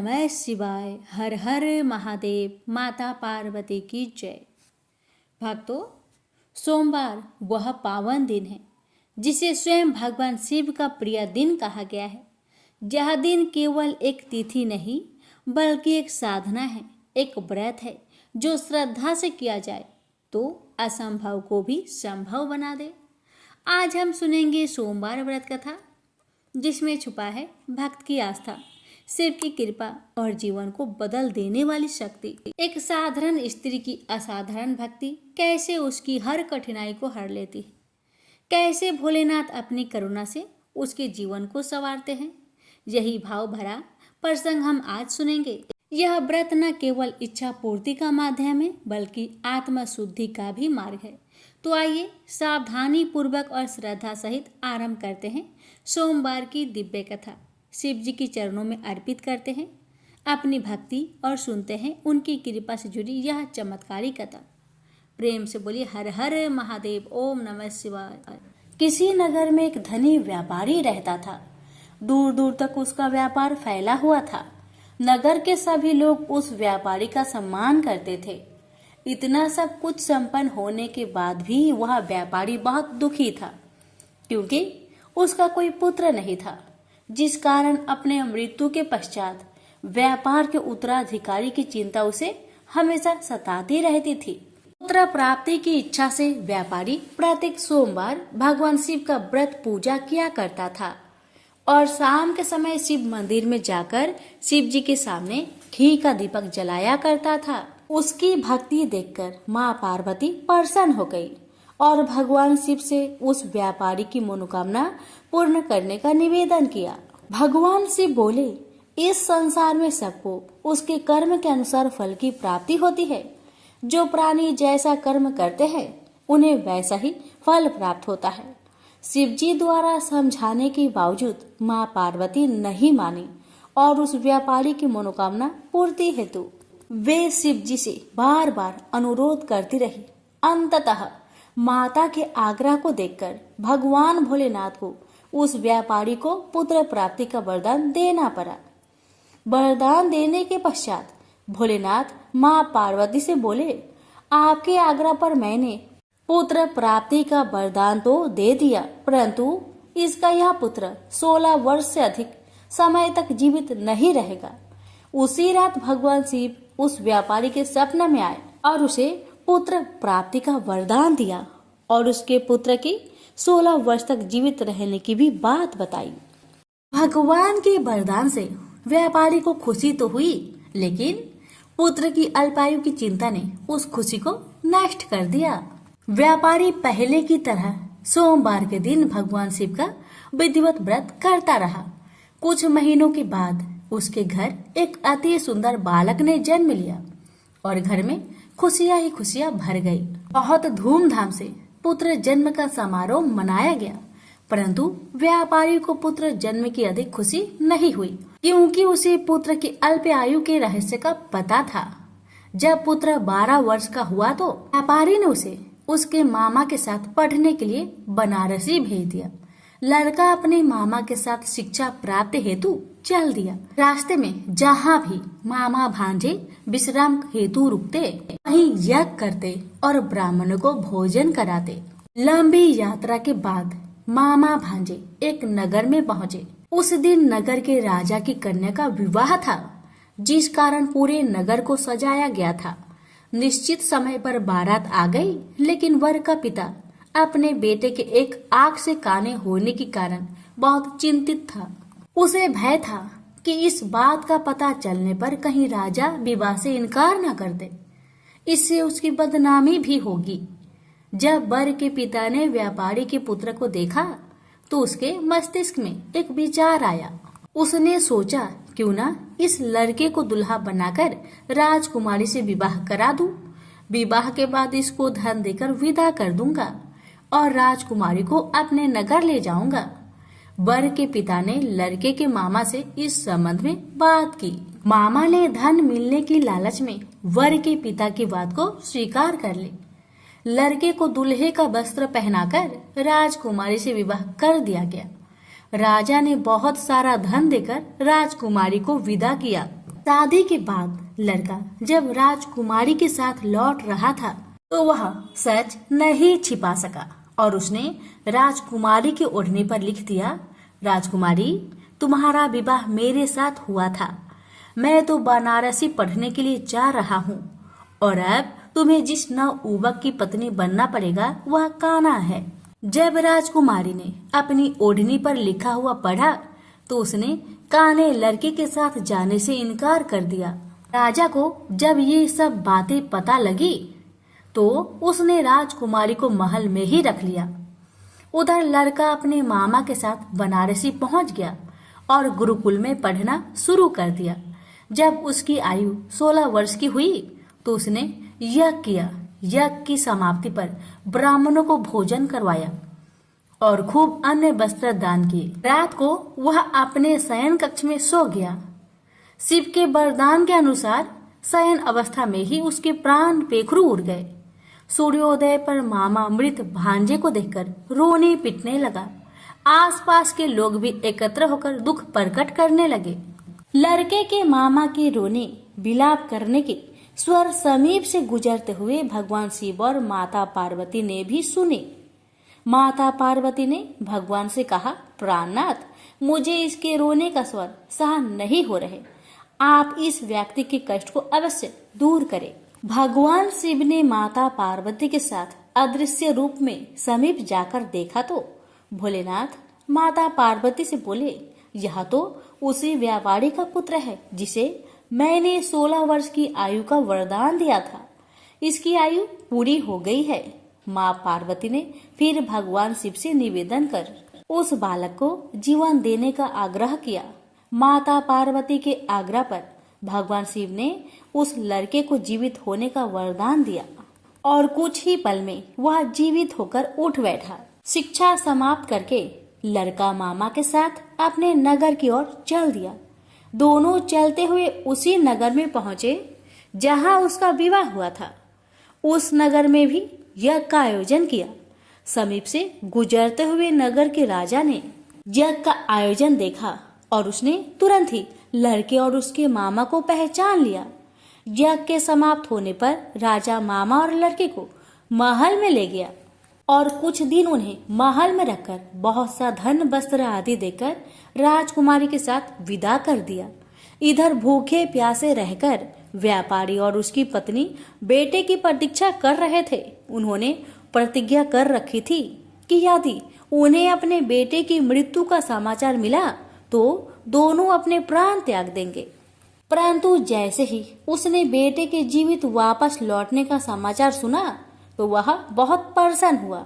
नमः शिवाय। हर हर महादेव। माता पार्वती की जय। भक्तों, सोमवार वह पावन दिन है जिसे स्वयं भगवान शिव का प्रिय दिन कहा गया है। यह दिन केवल एक तिथि नहीं बल्कि एक साधना है, एक व्रत है जो श्रद्धा से किया जाए तो असंभव को भी संभव बना दे। आज हम सुनेंगे सोमवार व्रत कथा, जिसमें छुपा है भक्त की आस्था, शिव की कृपा और जीवन को बदल देने वाली शक्ति। एक साधारण स्त्री की असाधारण भक्ति कैसे उसकी हर कठिनाई को हर लेती है, कैसे भोलेनाथ अपनी करुणा से उसके जीवन को संवारते हैं। यही भाव भरा प्रसंग हम आज सुनेंगे। यह व्रत न केवल इच्छा पूर्ति का माध्यम है बल्कि आत्म शुद्धि का भी मार्ग है। तो आइए सावधानी पूर्वक और श्रद्धा सहित आरंभ करते हैं सोमवार की दिव्य कथा। शिव जी के चरणों में अर्पित करते हैं अपनी भक्ति और सुनते हैं उनकी कृपा से जुड़ी यह चमत्कारी कथा। प्रेम से बोलिए हर हर महादेव। ओम नमः शिवाय। किसी नगर में एक धनी व्यापारी रहता था। दूर दूर तक उसका व्यापार फैला हुआ था। नगर के सभी लोग उस व्यापारी का सम्मान करते थे। इतना सब कुछ संपन्न होने के बाद भी वह व्यापारी बहुत दुखी था, क्योंकि उसका कोई पुत्र नहीं था, जिस कारण अपने मृत्यु के पश्चात व्यापार के उत्तराधिकारी की चिंता उसे हमेशा सताती रहती थी। पुत्र प्राप्ति की इच्छा से व्यापारी प्रत्येक सोमवार भगवान शिव का व्रत पूजा किया करता था और शाम के समय शिव मंदिर में जाकर शिव जी के सामने घी का दीपक जलाया करता था। उसकी भक्ति देखकर माँ पार्वती प्रसन्न हो गई और भगवान शिव से उस व्यापारी की मनोकामना पूर्ण करने का निवेदन किया। भगवान शिव बोले, इस संसार में सबको उसके कर्म के अनुसार फल की प्राप्ति होती है। जो प्राणी जैसा कर्म करते हैं उन्हें वैसा ही फल प्राप्त होता है। शिव जी द्वारा समझाने के बावजूद माँ पार्वती नहीं मानी और उस व्यापारी की मनोकामना पूर्ति हेतु वे शिव जी से बार बार अनुरोध करती रही। अंततः माता के आग्रह को देखकर भगवान भोलेनाथ को उस व्यापारी को पुत्र प्राप्ति का वरदान देना पड़ा। वरदान देने के पश्चात भोलेनाथ माँ पार्वती से बोले, आपके आग्रह पर मैंने पुत्र प्राप्ति का वरदान तो दे दिया, परंतु इसका यह पुत्र 16 वर्ष से अधिक समय तक जीवित नहीं रहेगा। उसी रात भगवान शिव उस व्यापारी के सपने में आए और उसे पुत्र प्राप्ति का वरदान दिया और उसके पुत्र की 16 वर्ष तक जीवित रहने की भी बात बताई। भगवान के वरदान से व्यापारी को खुशी तो हुई, लेकिन पुत्र की अल्पायु की चिंता ने उस खुशी को नष्ट कर दिया। व्यापारी पहले की तरह सोमवार के दिन भगवान शिव का विधिवत व्रत करता रहा। कुछ महीनों के बाद उसके घर एक अति सुंदर बालक ने जन्म लिया और घर में खुशियां ही खुशियां भर गई। बहुत धूमधाम से पुत्र जन्म का समारोह मनाया गया, परंतु व्यापारी को पुत्र जन्म की अधिक खुशी नहीं हुई, क्योंकि उसे पुत्र की अल्प आयु के रहस्य का पता था। जब पुत्र 12 वर्ष का हुआ तो व्यापारी ने उसे उसके मामा के साथ पढ़ने के लिए बनारसी भेज दिया। लड़का अपने मामा के साथ शिक्षा प्राप्त हेतु चल दिया। रास्ते में जहाँ भी मामा भांजे विश्राम हेतु रुकते, वहीं यज्ञ करते और ब्राह्मणों को भोजन कराते। लंबी यात्रा के बाद मामा भांजे एक नगर में पहुँचे। उस दिन नगर के राजा की कन्या का विवाह था, जिस कारण पूरे नगर को सजाया गया था। निश्चित समय पर बारात आ गई, लेकिन वर का पिता अपने बेटे के एक आंख से काने होने के कारण बहुत चिंतित था। उसे भय था कि इस बात का पता चलने पर कहीं राजा विवाह से इनकार न कर दे, इससे उसकी बदनामी भी होगी। जब वर के पिता ने व्यापारी के पुत्र को देखा तो उसके मस्तिष्क में एक विचार आया। उसने सोचा, क्यों ना इस लड़के को दुल्हा बनाकर राजकुमारी से विवाह करा दूं। विवाह के बाद इसको धन देकर विदा कर दूंगा और राजकुमारी को अपने नगर ले जाऊंगा। वर के पिता ने लड़के के मामा से इस संबंध में बात की। मामा ने धन मिलने की लालच में वर के पिता की बात को स्वीकार कर ली। लड़के को दूल्हे का वस्त्र पहनाकर राजकुमारी से विवाह कर दिया गया। राजा ने बहुत सारा धन देकर राजकुमारी को विदा किया। शादी के बाद लड़का जब राजकुमारी के साथ लौट रहा था तो वह सच नहीं छिपा सका और उसने राजकुमारी के ओढ़ने पर लिख दिया, राजकुमारी, तुम्हारा विवाह मेरे साथ हुआ था। मैं तो बनारसी पढ़ने के लिए जा रहा हूँ और अब तुम्हें जिस नवयुवक की पत्नी बनना पड़ेगा वह कान्हा है। जब राजकुमारी ने अपनी ओढ़नी पर लिखा हुआ पढ़ा तो उसने कान्हे लड़के के साथ जाने से इनकार कर दिया। राजा को जब ये सब बातें पता लगी तो उसने राजकुमारी को महल में ही रख लिया। उधर लड़का अपने मामा के साथ बनारसी पहुंच गया और गुरुकुल में पढ़ना शुरू कर दिया। जब उसकी आयु 16 वर्ष की हुई तो उसने यज्ञ किया। यज्ञ की समाप्ति पर ब्राह्मणों को भोजन करवाया और खूब अन्य वस्त्र दान किए। रात को वह अपने शयन कक्ष में सो गया। शिव के वरदान के अनुसार शयन अवस्था में ही उसके प्राण पेखरू उड़ गए। सूर्योदय पर मामा मृत भांजे को देखकर रोने पिटने लगा। आसपास के लोग भी एकत्र होकर दुख प्रकट करने लगे। लड़के के मामा के रोने विलाप करने के स्वर समीप से गुजरते हुए भगवान शिव और माता पार्वती ने भी सुने। माता पार्वती ने भगवान से कहा, प्राणनाथ, मुझे इसके रोने का स्वर सहन नहीं हो रहे, आप इस व्यक्ति के कष्ट को अवश्य दूर करें। भगवान शिव ने माता पार्वती के साथ अदृश्य रूप में समीप जाकर देखा तो भोलेनाथ माता पार्वती से बोले, यह तो उसी व्यापारी का पुत्र है जिसे मैंने 16 वर्ष की आयु का वरदान दिया था। इसकी आयु पूरी हो गई है। माँ पार्वती ने फिर भगवान शिव से निवेदन कर उस बालक को जीवन देने का आग्रह किया। माता पार्वती के आग्रह पर भगवान शिव ने उस लड़के को जीवित होने का वरदान दिया और कुछ ही पल में वह जीवित होकर उठ बैठा। शिक्षा समाप्त करके लड़का मामा के साथ अपने नगर की ओर चल दिया। दोनों चलते हुए उसी नगर में पहुंचे जहां उसका विवाह हुआ था। उस नगर में भी यज्ञ का आयोजन किया। समीप से गुजरते हुए नगर के राजा ने यज्ञ का आयोजन देखा और उसने तुरंत ही लड़के और उसके मामा को पहचान लिया। यज्ञ के समाप्त होने पर राजा मामा और लड़के को महल में ले गया और कुछ दिन उन्हें महल में रखकर बहुत सा धन वस्त्र आदि देकर राजकुमारी के साथ विदा कर दिया। इधर भूखे प्यासे रहकर व्यापारी और उसकी पत्नी बेटे की प्रतीक्षा कर रहे थे। उन्होंने प्रतिज्ञा कर रखी थी कि यदि उन्हें अपने बेटे की मृत्यु का समाचार मिला तो दोनों अपने प्राण त्याग देंगे। परंतु जैसे ही उसने बेटे के जीवित वापस लौटने का समाचार सुना तो वह बहुत परेशान हुआ।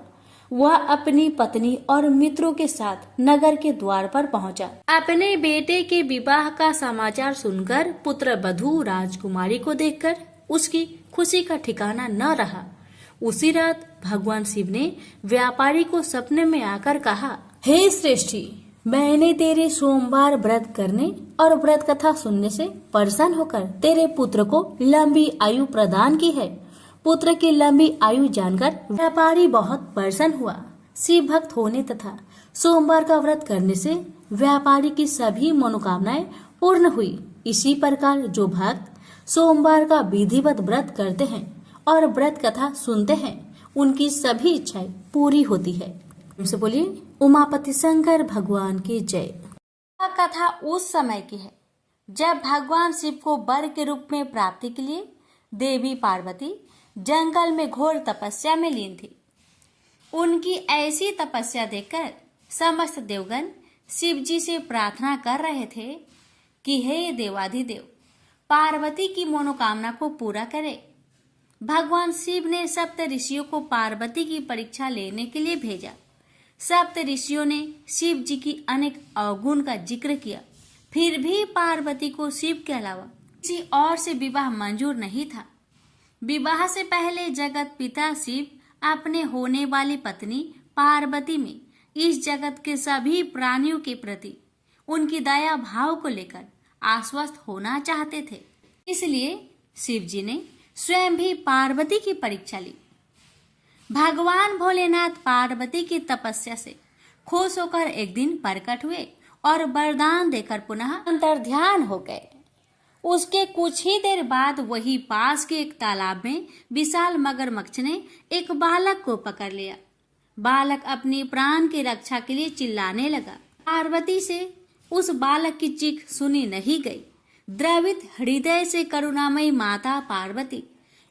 वह अपनी पत्नी और मित्रों के साथ नगर के द्वार पर पहुंचा। अपने बेटे के विवाह का समाचार सुनकर पुत्र वधू राजकुमारी को देखकर उसकी खुशी का ठिकाना न रहा। उसी रात भगवान शिव ने व्यापारी को सपने में आकर कहा, हे श्रेष्ठी, मैंने तेरे सोमवार व्रत करने और व्रत कथा सुनने से प्रसन्न होकर तेरे पुत्र को लंबी आयु प्रदान की है। पुत्र की लंबी आयु जानकर व्यापारी बहुत प्रसन्न हुआ। शिव भक्त होने तथा सोमवार का व्रत करने से व्यापारी की सभी मनोकामनाएं पूर्ण हुई। इसी प्रकार जो भक्त सोमवार का विधिवत व्रत करते हैं और व्रत कथा सुनते हैं उनकी सभी इच्छाएं पूरी होती है। उनसे बोलिए उमापति शंकर भगवान की जय। यह कथा उस समय की है जब भगवान शिव को वर के रूप में प्राप्ति के लिए देवी पार्वती जंगल में घोर तपस्या में लीन थी। उनकी ऐसी तपस्या देखकर समस्त देवगण शिव जी से प्रार्थना कर रहे थे कि हे देवाधिदेव, पार्वती की मनोकामना को पूरा करे। भगवान शिव ने सप्त ऋषियों को पार्वती की परीक्षा लेने के लिए भेजा। सप्त ऋषियों ने शिव जी की अनेक अवगुण का जिक्र किया, फिर भी पार्वती को शिव के अलावा किसी और से विवाह मंजूर नहीं था। विवाह से पहले जगत पिता शिव अपने होने वाली पत्नी पार्वती में इस जगत के सभी प्राणियों के प्रति उनकी दया भाव को लेकर आश्वस्त होना चाहते थे। इसलिए शिव जी ने स्वयं भी पार्वती की परीक्षा ली। भगवान भोलेनाथ पार्वती की तपस्या से खुश होकर एक दिन प्रकट हुए और वरदान देकर पुनः अंतर्ध्यान हो गए। उसके कुछ ही देर बाद वही पास के एक तालाब में विशाल मगरमच्छ ने एक बालक को पकड़ लिया। बालक अपनी प्राण की रक्षा के लिए चिल्लाने लगा। पार्वती से उस बालक की चीख सुनी नहीं गई। द्रवित हृदय से करुणामयी माता पार्वती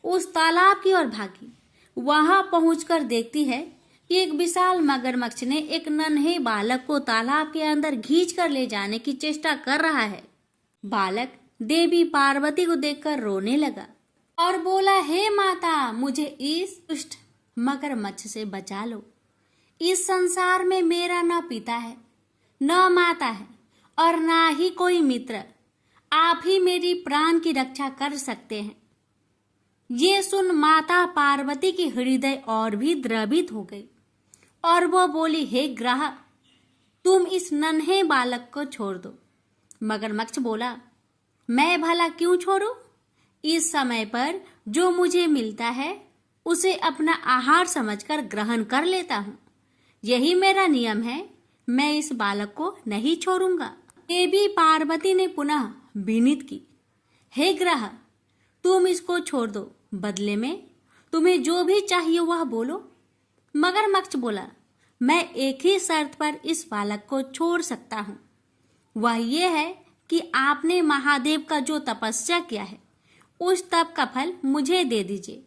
उस तालाब की ओर भागी। वहां पहुंचकर देखती है कि एक विशाल मगरमच्छ ने एक नन्हे बालक को तालाब के अंदर खींच कर ले जाने की चेष्टा कर रहा है। बालक देवी पार्वती को देखकर रोने लगा और बोला, हे माता, मुझे इस दुष्ट मगरमच्छ से बचा लो। इस संसार में मेरा न पिता है, न माता है और ना ही कोई मित्र। आप ही मेरी प्राण की रक्षा कर सकते हैं। ये सुन माता पार्वती की हृदय और भी द्रवित हो गई और वो बोली, हे ग्रह, तुम इस नन्हे बालक को छोड़ दो। मगरमच्छ बोला, मैं भला क्यों छोड़ूं? इस समय पर जो मुझे मिलता है उसे अपना आहार समझकर ग्रहण कर लेता हूँ। यही मेरा नियम है। मैं इस बालक को नहीं छोड़ूंगा। देवी पार्वती ने पुनः विनीत की, हे ग्रह, तुम इसको छोड़ दो। बदले में तुम्हें जो भी चाहिए वह बोलो। मगरमच्छ बोला, मैं एक ही शर्त पर इस बालक को छोड़ सकता हूँ। वह ये है कि आपने महादेव का जो तपस्या किया है उस तप का फल मुझे दे दीजिए।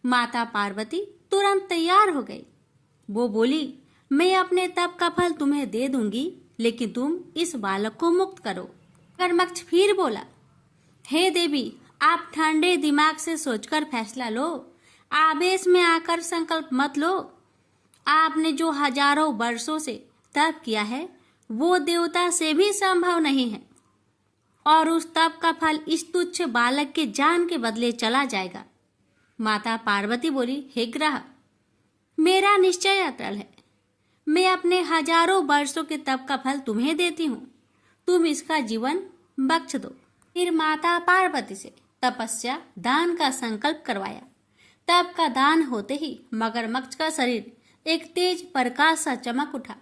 माता पार्वती तुरंत तैयार हो गई। वो बोली, मैं अपने तप का फल तुम्हें दे दूंगी, लेकिन तुम इस बालक को मुक्त करो। मगरमच्छ फिर बोला, हे देवी, आप ठंडे दिमाग से सोचकर फैसला लो। आवेश में आकर संकल्प मत लो। आपने जो हजारों वर्षों से तप किया है वो देवता से भी संभव नहीं है और उस तप का फल इस तुच्छ बालक के जान के बदले चला जाएगा। माता पार्वती बोली, हे ग्रह, मेरा निश्चय अटल है। मैं अपने हजारों वर्षों के तप का फल तुम्हें देती हूँ। तुम इसका जीवन बख्श दो। फिर माता पार्वती से तपस्या दान का संकल्प करवाया। तप का दान होते ही मगरमच्छ का शरीर एक तेज प्रकाश सा चमक उठा।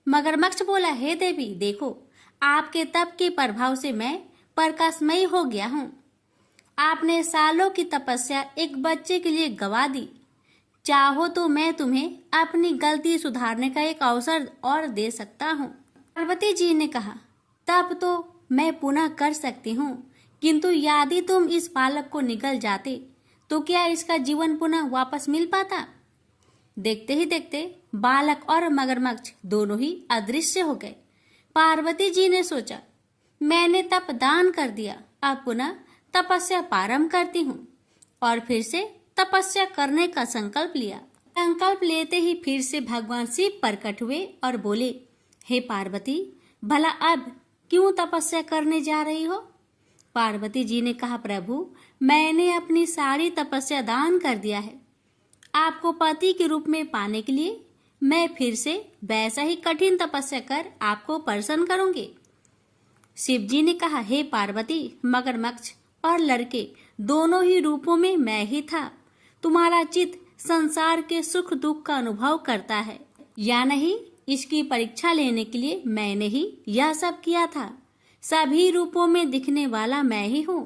मगरमच्छ बोला, हे देवी, देखो, आपके तप के प्रभाव से मैं प्रकाशमयी हो गया हूँ। आपने सालों की तपस्या एक बच्चे के लिए गवा दी। चाहो तो मैं तुम्हें अपनी गलती सुधारने का एक अवसर और दे सकता हूँ। पार्वती जी ने कहा, तब तो मैं पुनः कर सकती हूँ, किंतु यदि तुम इस बालक को निगल जाते तो क्या इसका जीवन पुनः वापस मिल पाता? देखते ही देखते बालक और मगरमच्छ दोनों ही अदृश्य हो गए। पार्वती जी ने सोचा, मैंने तप दान कर दिया, अब पुनः तपस्या प्रारंभ करती हूँ और फिर से तपस्या करने का संकल्प लिया। संकल्प लेते ही फिर से भगवान शिव प्रकट हुए और बोले, हे पार्वती, भला अब क्यों तपस्या करने जा रही हो? पार्वती जी ने कहा, प्रभु, मैंने अपनी सारी तपस्या दान कर दिया है। आपको पति के रूप में पाने के लिए मैं फिर से वैसा ही कठिन तपस्या कर आपको प्रसन्न करूंगी। शिव जी ने कहा, हे पार्वती, मगरमच्छ और लड़के दोनों ही रूपों में मैं ही था। तुम्हारा चित्त संसार के सुख दुख का अनुभव करता है या नहीं, इसकी परीक्षा लेने के लिए मैंने ही यह सब किया था। सभी रूपों में दिखने वाला मैं ही हूँ।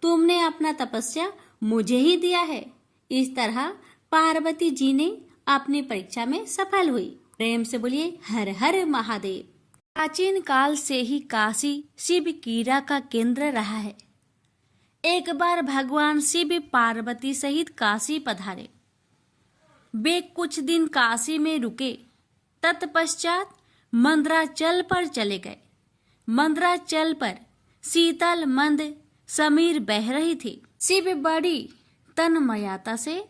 तुमने अपना तपस्या मुझे ही दिया है। इस तरह पार्वती जी ने अपनी परीक्षा में सफल हुई। प्रेम से बोलिए, हर हर महादेव। प्राचीन काल से ही काशी शिव क्रीड़ा का केंद्र रहा है। एक बार भगवान शिव पार्वती सहित काशी पधारे। वे कुछ दिन काशी में रुके। तत्पश्चात मंदराचल पर चले गए। मंदराचल पर शीतल मंद समीर बह रही थी। शिव बड़ी तन्मयता से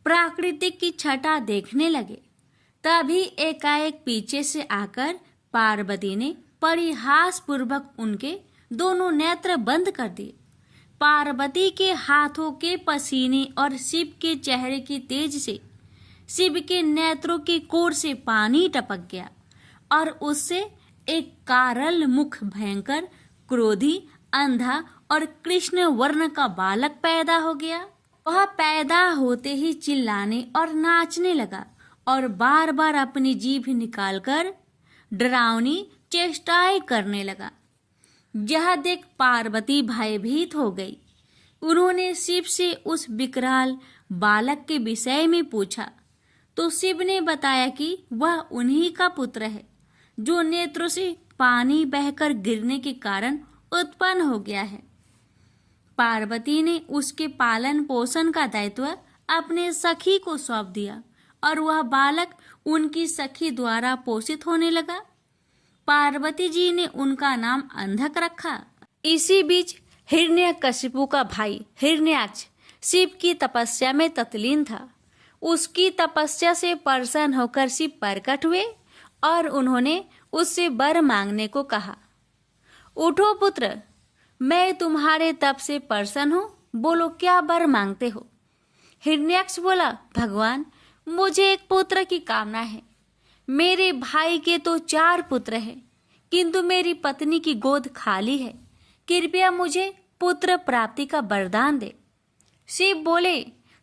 प्राकृतिक की छटा देखने लगे। तभी एकाएक पीछे से आकर पार्वती ने परिहास पूर्वक उनके दोनों नेत्र बंद कर दिए। पार्वती के हाथों के पसीने और शिव के चेहरे की तेज से शिव के नेत्रों के कोर से पानी टपक गया और उससे एक कारल मुख, भयंकर, क्रोधी, अंधा और कृष्ण वर्ण का बालक पैदा हो गया। वह पैदा होते ही चिल्लाने और नाचने लगा और बार बार अपनी जीभ निकालकर डरावनी चेष्टाएं करने लगा। यह देख पार्वती भयभीत हो गई। उन्होंने शिव से उस विकराल बालक के विषय में पूछा तो शिव ने बताया कि वह उन्हीं का पुत्र है जो नेत्रों से पानी बहकर गिरने के कारण उत्पन्न हो गया है। पार्वती ने उसके पालन पोषण का दायित्व अपने सखी को सौंप दिया और वह बालक उनकी सखी द्वारा पोषित होने लगा। पार्वती जी ने उनका नाम अंधक रखा। इसी बीच हिरण्यकशिपु का भाई हिरण्याक्ष शिव की तपस्या में तत्लीन था। उसकी तपस्या से प्रसन्न होकर शिव प्रकट हुए और उन्होंने उससे वर मांगने को कहा। उठो पुत्र, मैं तुम्हारे तप से प्रसन्न हूँ, बोलो क्या वर मांगते हो। हिरण्याक्ष बोला, भगवान मुझे एक पुत्र की कामना है। मेरे भाई के तो 4 पुत्र हैं, किंतु मेरी पत्नी की गोद खाली है। कृपया मुझे पुत्र प्राप्ति का वरदान दे। शिव बोले,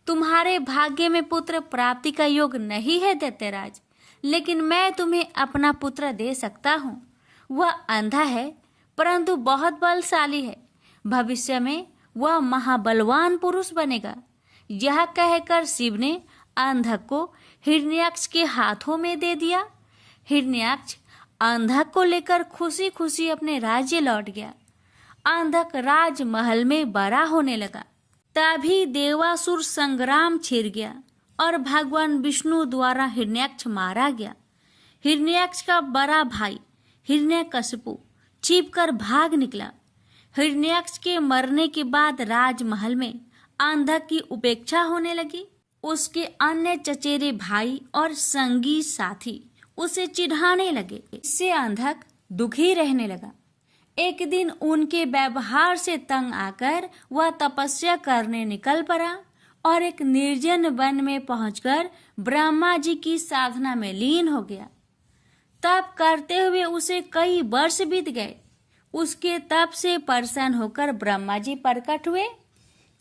तुम्हारे भाग्य में पुत्र प्राप्ति का योग नहीं है दैत्यराज, लेकिन मैं तुम्हें अपना पुत्र दे सकता हूँ। वह अंधा है परंतु बहुत बलशाली है। भविष्य में वह महाबलवान पुरुष बनेगा। यह कहकर शिव ने अंधक को हिरण्याक्ष के हाथों में दे दिया। हिरण्याक्ष अंधक को लेकर खुशी खुशी अपने राज्य लौट गया। अंधक राजमहल में बड़ा होने लगा। तभी देवासुर संग्राम छिड़ गया और भगवान विष्णु द्वारा हिरण्याक्ष मारा गया। हिरण्याक्ष का बड़ा भाई हिरण्यकशिपु छिपकर भाग निकला। हिरण्याक्ष के मरने के बाद राजमहल में अंधक की उपेक्षा होने लगी। उसके अन्य चचेरे भाई और संगी साथी उसे चिढ़ाने लगे। इससे अंधक दुखी रहने लगा। एक दिन उनके व्यवहार से तंग आकर वह तपस्या करने निकल पड़ा और एक निर्जन वन में पहुंचकर ब्रह्मा जी की साधना में लीन हो गया। तप करते हुए उसे कई वर्ष बीत गए। उसके तप से प्रसन्न होकर ब्रह्मा जी प्रकट हुए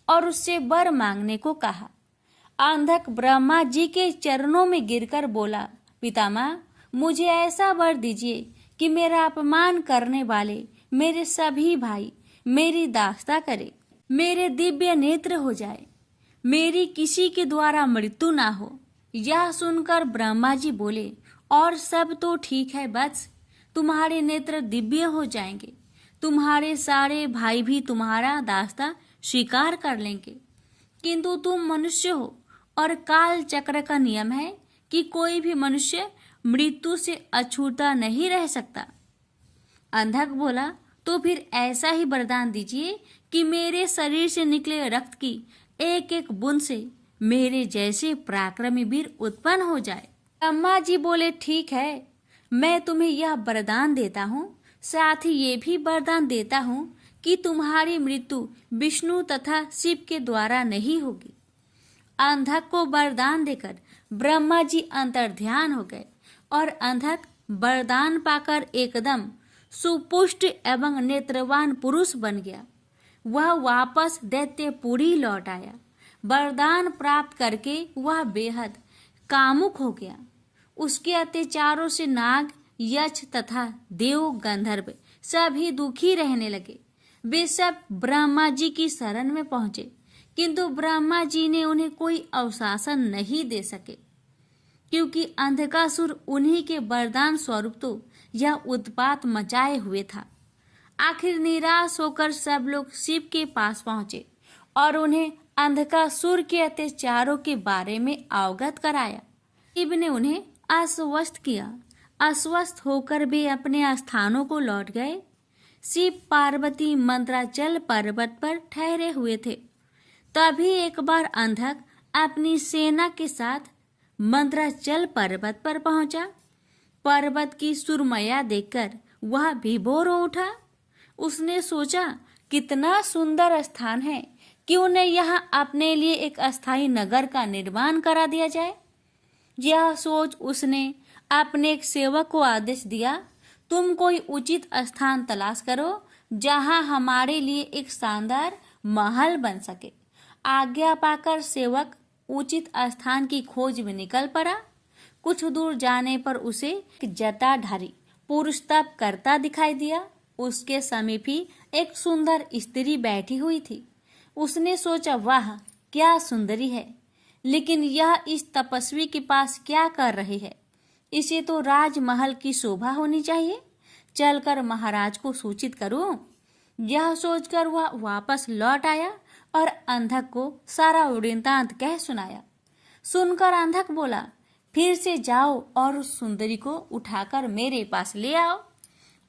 और उससे वर मांगने को कहा। अंधक ब्रह्मा जी के चरणों में गिरकर बोला, पितामह मुझे ऐसा वर दीजिए कि मेरा अपमान करने वाले मेरे सभी भाई मेरी दास्ता करे, मेरे दिव्य नेत्र हो जाए, मेरी किसी के द्वारा मृत्यु ना हो। यह सुनकर ब्रह्मा जी बोले, और सब तो ठीक है वत्स, तुम्हारे नेत्र दिव्य हो जाएंगे। तुम्हारे सारे भाई भी तुम्हारा दास्ता स्वीकार कर लेंगे, किंतु तुम मनुष्य हो और काल चक्र का नियम है कि कोई भी मनुष्य मृत्यु से अछूता नहीं रह सकता। अंधक बोला, तो फिर ऐसा ही वरदान दीजिए कि मेरे शरीर से निकले रक्त की एक एक बूंद से मेरे जैसे पराक्रमी वीर उत्पन्न हो जाए। ब्रह्मा जी बोले, ठीक है, मैं तुम्हें यह वरदान देता हूँ, साथ ही ये भी वरदान देता हूँ कि तुम्हारी मृत्यु विष्णु तथा शिव के द्वारा नहीं होगी। अंधक को वरदान देकर ब्रह्मा जी अंतर्ध्यान हो गए और अंधक वरदान पाकर एकदम सुपुष्ट एवं नेत्रवान पुरुष बन गया। वह वापस दैत्यपुरी लौट आया। वरदान प्राप्त करके वह बेहद कामुक हो गया। उसके अत्याचारों से नाग, यक्ष तथा देव गंधर्व सभी दुखी रहने लगे। वे सब ब्रह्मा जी की शरण में पहुंचे, किंतु ब्रह्मा जी ने उन्हें कोई अवशासन नहीं दे सके, क्योंकि अंधकासुर उन्हीं के वरदान स्वरूप तो यह उत्पात मचाए हुए था। आखिर निराश होकर सब लोग शिव के पास पहुंचे और उन्हें अंधकासुर के अत्याचारों के बारे में अवगत कराया। शिव ने उन्हें आश्वस्त किया। आश्वस्त होकर वे अपने स्थानों को लौट गए। शिव पार्वती मंद्राचल पर्वत पर ठहरे हुए थे। तभी एक बार अंधक अपनी सेना के साथ मंद्राचल पर्वत पर पहुंचा। पर्वत की सुरमया देखकर वह विभोर हो उठा। उसने सोचा, कितना सुंदर स्थान है, क्यों न यहाँ अपने लिए एक अस्थायी नगर का निर्माण करा दिया जाए। यह सोच उसने अपने एक सेवक को आदेश दिया, तुम कोई उचित स्थान तलाश करो जहाँ हमारे लिए एक शानदार महल बन सके। आज्ञा पाकर सेवक उचित स्थान की खोज में निकल पड़ा। कुछ दूर जाने पर उसे एक जटाधारी पुरुष तप करता दिखाई दिया। उसके समीप ही एक सुंदर स्त्री बैठी हुई थी। उसने सोचा, वाह क्या सुंदरी है, लेकिन यह इस तपस्वी के पास क्या कर रही है? इसे तो राजमहल की शोभा होनी चाहिए, चलकर महाराज को सूचित करूं। यह सोचकर वह वापस लौट आया और अंधक को सारा वृत्तांत कह सुनाया। सुनकर अंधक बोला, फिर से जाओ और उस सुंदरी को उठाकर मेरे पास ले आओ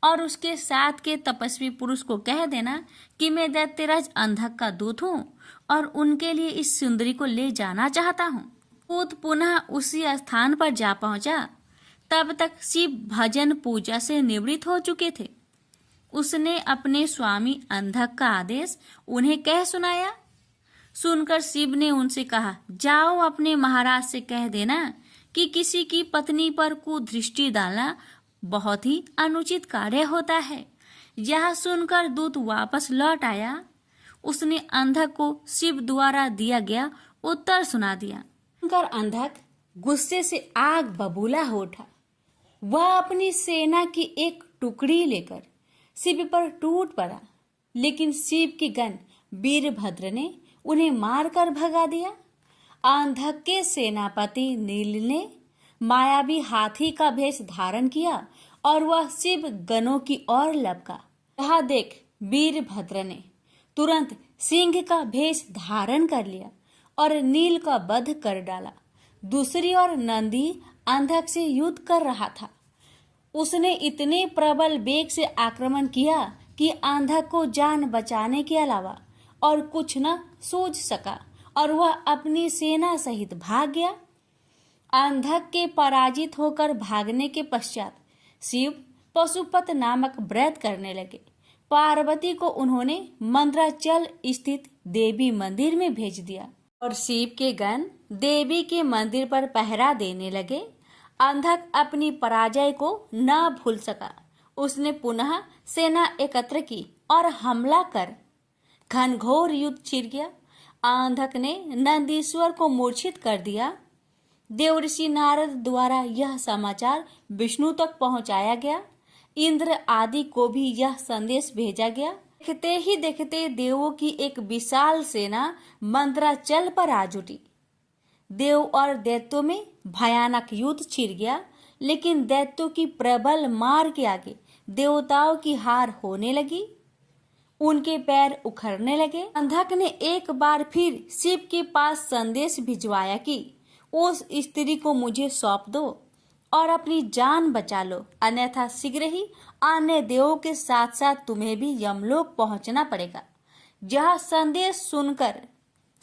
और उसके साथ के तपस्वी पुरुष को कह देना कि मैं दैत्यराज अंधक का दूत हूँ और उनके लिए इस सुंदरी को ले जाना चाहता हूँ। दूत पुनः उसी स्थान पर जा पहुंचा। तब तक शिव भजन पूजा से निवृत्त हो चुके थे। उसने अपने स्वामी अंधक का आदेश उन्हें कह सुनाया। सुनकर शिव ने उनसे कहा, जाओ अपने महाराज से कह देना कि किसी की पत्नी पर कुदृष्टि डालना बहुत ही अनुचित कार्य होता है। यह सुनकर दूत वापस लौट आया। उसने अंधक को शिव द्वारा दिया गया उत्तर सुना दिया। सुनकर अंधक गुस्से से आग बबूला हो उठा। वह अपनी सेना की एक टुकड़ी लेकर शिव पर टूट पड़ा, लेकिन शिव के गण वीरभद्र ने उन्हें मारकर भगा दिया। अंधक के सेनापति नील ने मायावी हाथी का भेष धारण किया और वह शिव गणों की ओर लपका। यह देख वीरभद्र ने तुरंत सिंह का भेष धारण कर लिया और नील का वध कर डाला। दूसरी ओर नंदी अंधक से युद्ध कर रहा था। उसने इतने प्रबल वेग से आक्रमण किया कि अंधक को जान बचाने के अलावा और कुछ न सूझ सका और वह अपनी सेना सहित भाग गया। अंधक के पराजित होकर भागने के पश्चात शिव पशुपत नामक व्रत करने लगे। पार्वती को उन्होंने मंद्राचल स्थित देवी मंदिर में भेज दिया और शिव के गण देवी के मंदिर पर पहरा देने लगे। अंधक अपनी पराजय को न भूल सका। उसने पुनः सेना एकत्र की और हमला कर घनघोर युद्ध छिड़ गया। अंधक ने नंदीश्वर को मूर्छित कर दिया। देवर्षि नारद द्वारा यह समाचार विष्णु तक पहुंचाया गया। इंद्र आदि को भी यह संदेश भेजा गया। देखते ही देखते देवों की एक विशाल सेना मंद्राचल पर आ जुटी। देव और दैत्यों में भयानक युद्ध छिड़ गया, लेकिन दैत्यों की प्रबल मार के आगे देवताओं की हार होने लगी। उनके पैर उखड़ने लगे। अंधक ने एक बार फिर शिव के पास संदेश भिजवाया कि उस स्त्री को मुझे सौंप दो और अपनी जान बचा लो, अन्यथा शीघ्र ही अन्य देवों के साथ साथ तुम्हें भी यमलोक पहुंचना पड़ेगा। यह संदेश सुनकर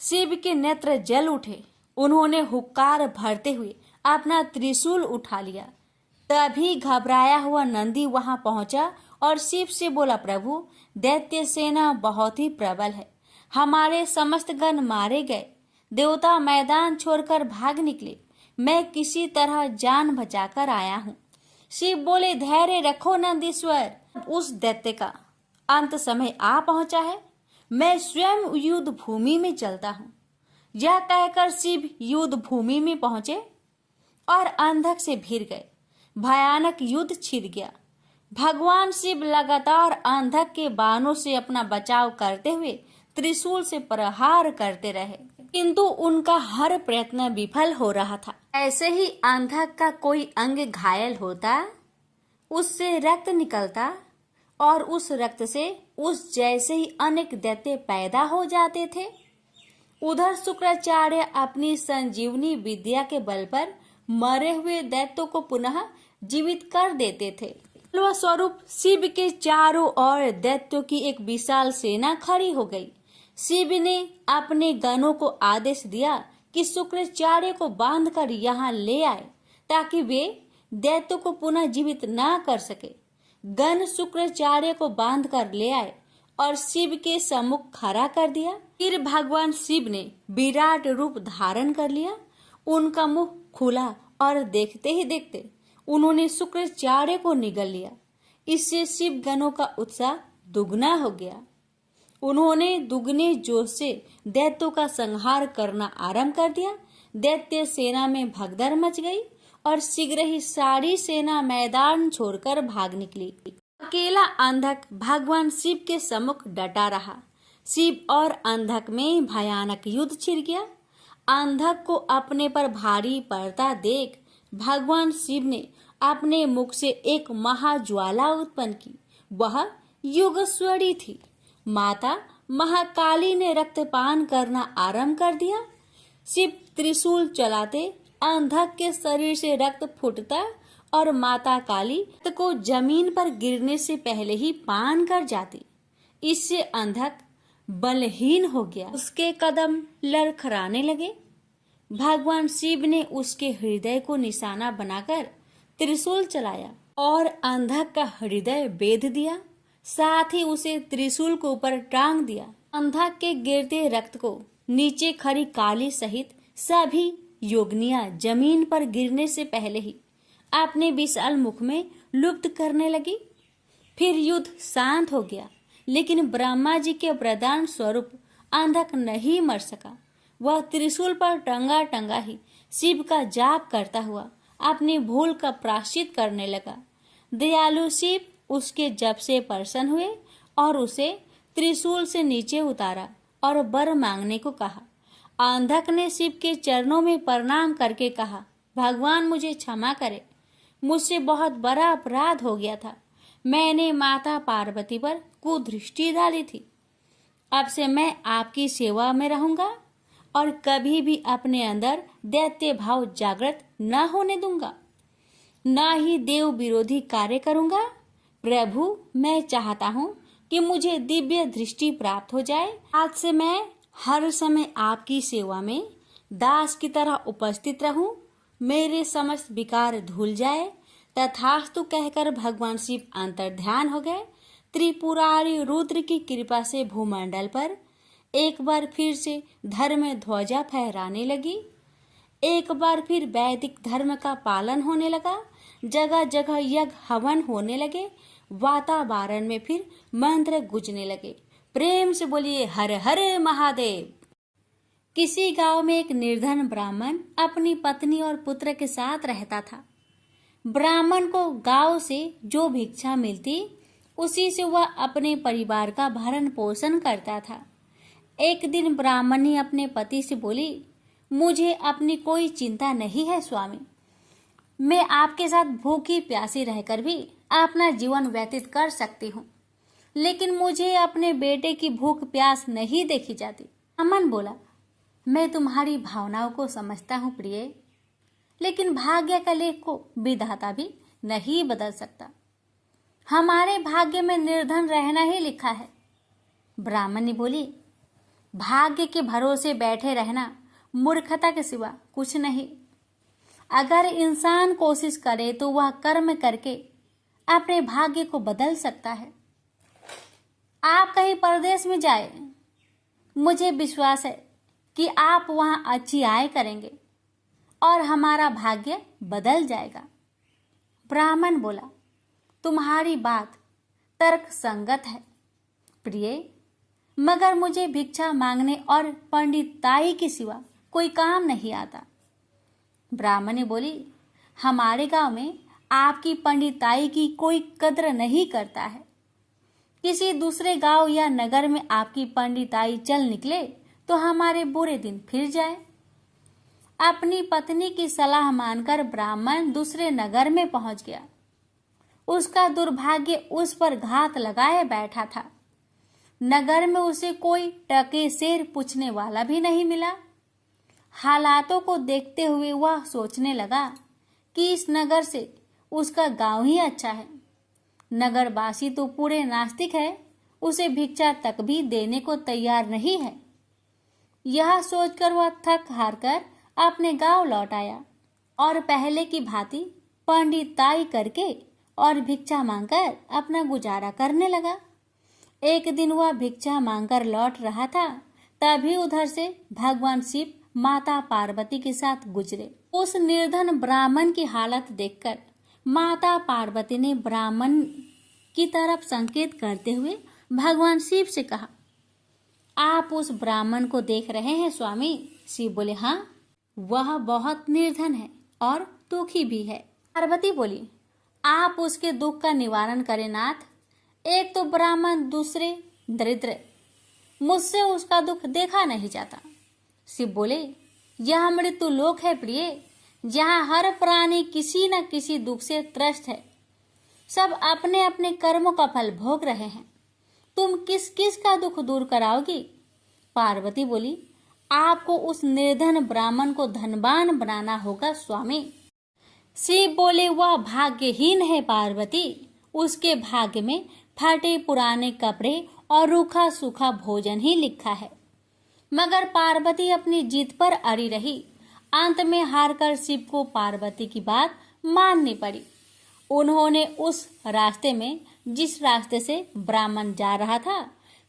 शिव के नेत्र जल उठे। उन्होंने हुक्कार भरते हुए अपना त्रिशूल उठा लिया। तभी घबराया हुआ नंदी वहां पहुंचा और शिव से बोला, प्रभु दैत्य सेना बहुत ही प्रबल है, हमारे समस्त गण मारे गए, देवता मैदान छोड़कर भाग निकले, मैं किसी तरह जान बचाकर आया हूँ। शिव बोले, धैर्य रखो नंदीश्वर, उस दैत्य का अंत समय आ पहुंचा है, मैं स्वयं युद्ध भूमि में चलता हूँ। यह कहकर शिव युद्ध भूमि में पहुंचे और अंधक से भिड़ गए। भयानक युद्ध छिड़ गया। भगवान शिव लगातार अंधक के बाणों से अपना बचाव करते हुए त्रिशूल से प्रहार करते रहे, किंतु उनका हर प्रयत्न विफल हो रहा था। ऐसे ही अंधक का कोई अंग घायल होता, उससे रक्त निकलता और उस रक्त से उस जैसे ही अनेक दैत्य पैदा हो जाते थे। उधर शुक्राचार्य अपनी संजीवनी विद्या के बल पर मरे हुए दैत्यों को पुनः जीवित कर देते थे। स्वरूप शिव के चारों ओर दैत्यों की एक विशाल सेना खड़ी हो गई। शिव ने अपने गणों को आदेश दिया कि शुक्राचार्य को बांधकर यहाँ ले आए, ताकि वे दैत्यों को पुनः जीवित ना कर सके। गण शुक्राचार्य को बांधकर ले आए और शिव के सम्मुख खड़ा कर दिया। फिर भगवान शिव ने विराट रूप धारण कर लिया। उनका मुख खुला और देखते ही देखते उन्होंने शुक्राचार्य को निगल लिया। इससे शिव गणों का उत्साह दुगना हो गया। उन्होंने दुगने जोश से दैत्यों का संहार करना आरंभ कर दिया। दैत्य सेना में भगदड़ मच गई और शीघ्र ही सारी सेना मैदान छोड़कर भाग निकली। अकेला अंधक भगवान शिव के सम्मुख डटा रहा। शिव और अंधक में भयानक युद्ध छिड़ गया। अंधक को अपने पर भारी पड़ता देख भगवान शिव ने अपने मुख से एक महाज्वाला उत्पन्न की। वह योगेश्वरी थी। माता महाकाली ने रक्तपान करना आरंभ कर दिया। शिव त्रिशूल चलाते अंधक के शरीर से रक्त फूटता और माता काली रक्त को जमीन पर गिरने से पहले ही पान कर जाती। इससे अंधक बलहीन हो गया। उसके कदम लड़खड़ाने लगे। भगवान शिव ने उसके हृदय को निशाना बनाकर त्रिशूल चलाया और अंधक का हृदय बेध दिया। साथ ही उसे त्रिशूल को ऊपर टांग दिया। अंधक के गिरते रक्त को नीचे खड़ी काली सहित सभी योगिनियां जमीन पर गिरने से पहले ही अपने विशाल मुख में लुप्त करने लगी। फिर युद्ध शांत हो गया, लेकिन ब्रह्मा जी के वरदान स्वरूप अंधक नहीं मर सका। वह त्रिशूल पर टंगा टंगा ही शिव का जाप करता हुआ अपनी भूल का प्रायश्चित करने लगा। दयालु शिव उसके जप से प्रसन्न हुए और उसे त्रिशूल से नीचे उतारा और वर मांगने को कहा। अंधक ने शिव के चरणों में प्रणाम करके कहा, भगवान मुझे क्षमा करे, मुझसे बहुत बड़ा अपराध हो गया था। मैंने माता पार्वती पर कुदृष्टि डाली थी। अब से मैं आपकी सेवा में रहूंगा और कभी भी अपने अंदर दैत्य भाव जागृत न होने दूंगा, न ही देव विरोधी कार्य करूंगा। प्रभु, मैं चाहता हूँ कि मुझे दिव्य दृष्टि प्राप्त हो जाए। आज से मैं हर समय आपकी सेवा में दास की तरह उपस्थित रहूं। मेरे समस्त विकार धुल जाए। तथास्तु कहकर भगवान शिव अंतर्ध्यान हो गए। त्रिपुरारी रुद्र की कृपा से भूमंडल पर एक बार फिर से धर्म ध्वजा फहराने लगी। एक बार फिर वैदिक धर्म का पालन होने लगा। जगह जगह यज्ञ हवन होने लगे। वातावरण में फिर मंत्र गूंजने लगे। प्रेम से बोलिए हर हर महादेव। किसी गांव में एक निर्धन ब्राह्मण अपनी पत्नी और पुत्र के साथ रहता था। ब्राह्मण को गांव से जो भिक्षा मिलती उसी से वह अपने परिवार का भरण पोषण करता था। एक दिन ब्राह्मणी अपने पति से बोली, मुझे अपनी कोई चिंता नहीं है स्वामी, मैं आपके साथ भूखी प्यासी रहकर भी अपना जीवन व्यतीत कर सकती हूँ, लेकिन मुझे अपने बेटे की भूख प्यास नहीं देखी जाती। अमन बोला, मैं तुम्हारी भावनाओं को समझता हूँ प्रिय, लेकिन भाग्य का लेख को विधाता भी नहीं बदल सकता। हमारे भाग्य में निर्धन रहना ही लिखा है। ब्राह्मणी बोली, भाग्य के भरोसे बैठे रहना मूर्खता के सिवा कुछ नहीं। अगर इंसान कोशिश करे तो वह कर्म करके अपने भाग्य को बदल सकता है। आप कहीं परदेश में जाए, मुझे विश्वास है कि आप वहां अच्छी आय करेंगे और हमारा भाग्य बदल जाएगा। ब्राह्मण बोला, तुम्हारी बात तर्क संगत है प्रिय, मगर मुझे भिक्षा मांगने और पंडिताई के सिवा कोई काम नहीं आता। ब्राह्मणी बोली, हमारे गांव में आपकी पंडिताई की कोई कद्र नहीं करता है। किसी दूसरे गांव या नगर में आपकी पंडिताई चल निकले तो हमारे बुरे दिन फिर जाए। अपनी पत्नी की सलाह मानकर ब्राह्मण दूसरे नगर में पहुंच गया। उसका दुर्भाग्य उस पर घात लगाए बैठा था। नगर में उसे कोई टके शेर पूछने वाला भी नहीं मिला। हालातों को देखते हुए वह सोचने लगा कि इस नगर से उसका गांव ही अच्छा है। नगरवासी तो पूरे नास्तिक है, उसे भिक्षा तक भी देने को तैयार नहीं है। यह सोचकर वह थक हार कर अपने गांव लौट आया और पहले की भांति पंडिताई करके और भिक्षा मांगकर अपना गुजारा करने लगा। एक दिन वह भिक्षा मांगकर लौट रहा था, तभी उधर से भगवान शिव माता पार्वती के साथ गुजरे। उस निर्धन ब्राह्मण की हालत देखकर माता पार्वती ने ब्राह्मण की तरफ संकेत करते हुए भगवान शिव से कहा, आप उस ब्राह्मण को देख रहे हैं स्वामी? शिव बोले, हाँ, वह बहुत निर्धन है और दुखी भी है। पार्वती बोली, आप उसके दुख का निवारण करें नाथ। एक तो ब्राह्मण, दूसरे दरिद्र, मुझसे उसका दुख देखा नहीं जाता। शिव बोले, यह मृत्यु लोक है प्रिय, जहाँ हर प्राणी किसी न किसी दुख से त्रस्त है। सब अपने अपने कर्मों का फल भोग रहे हैं। तुम किस किस का दुख दूर कराओगी? पार्वती बोली, आपको उस निर्धन ब्राह्मण को धनवान बनाना होगा स्वामी। शिव बोले, वह भाग्यहीन है पार्वती, उसके भाग्य में फटे पुराने कपड़े और रूखा सूखा भोजन ही लिखा है। मगर पार्वती अपनी जीत पर अड़ी रही। अंत में हारकर शिव को पार्वती की बात माननी पड़ी। उन्होंने उस रास्ते में, जिस रास्ते से ब्राह्मण जा रहा था,